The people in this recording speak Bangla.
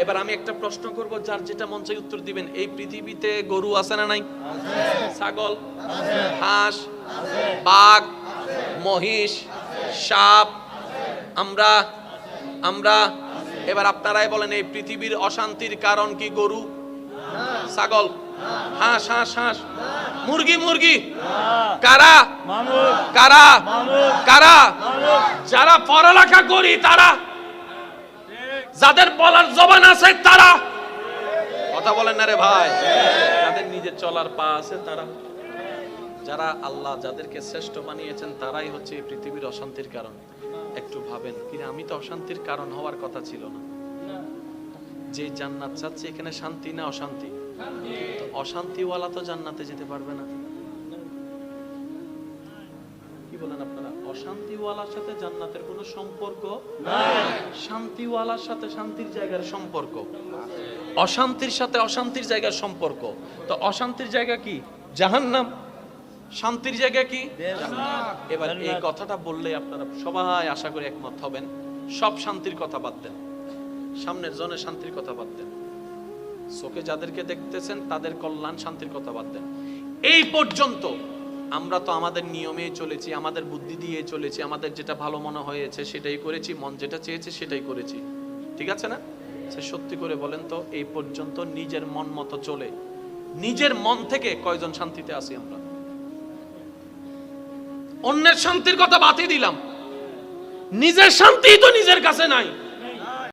এবার আমি একটা প্রশ্ন করব, যার যেটা মন চাই উত্তর দিবেন। এই পৃথিবীতে গরু আছে না নাই? ছাগল, হাঁস, বাঘ, মহিষ, সাপ, আমরা এবার আপনারাই বলেন, এই পৃথিবীর অশান্তির কারণ কি? গরু, ছাগল, হাঁস, মুরগি? কারা? কারা? কারা? যারা পড়ালেখা করি তারা, যাদের বলার জবান আছে তারা, কথা বলেন না রে ভাই, যাদের নিজের চলার পা আছে তারা, যারা আল্লাহ যাদেরকে শ্রেষ্ঠ বানিয়েছেন তারাই হচ্ছে এই পৃথিবীর অশান্তির কারণ। একটু ভাবেন, কিন্তু আমি তো অশান্তির কারণ হওয়ার কথা ছিল না। যে জান্নাত চাচ্ছে এখানে শান্তি না অশান্তি? তো অশান্তিওয়ালা তো জান্নাতে যেতে পারবে না। কি বলেন আপনারা? অশান্তিওয়ালার সাথে জান্নাতের কোনো সম্পর্ক নাই, শান্তিওয়ালার সাথে শান্তির জায়গার সম্পর্ক, অশান্তির সাথে অশান্তির জায়গার সম্পর্ক। তো অশান্তির জায়গা কি? জাহান্নাম। শান্তির জায়গা কি? জান্নাত। এবার এই কথাটা বললে আপনারা সবাই আশা করি একমত হবেন। সব শান্তির কথা বাদ দেন, সামনের জনের শান্তির কথা বাদ দেন, চোখে যাদেরকে দেখতেছেন তাদের কল্যাণ শান্তির কথা বাদ দেন। এই পর্যন্ত আমরা তো আমাদের নিয়মেই চলেছি, আমাদের বুদ্ধি দিয়ে চলেছি, আমাদের যেটা ভালো মনে হয়েছে সেটাই করেছি, মন যেটা চেয়েছে সেটাই করেছি, ঠিক আছে না? সত্যি করে বলেন তো, এই পর্যন্ত নিজের মন মতো চলে নিজের মন থেকে কয়জন শান্তিতে আছি আমরা? অন্যের শান্তির কথা বাদই দিলাম, নিজের শান্তি তো নিজের কাছে নাই।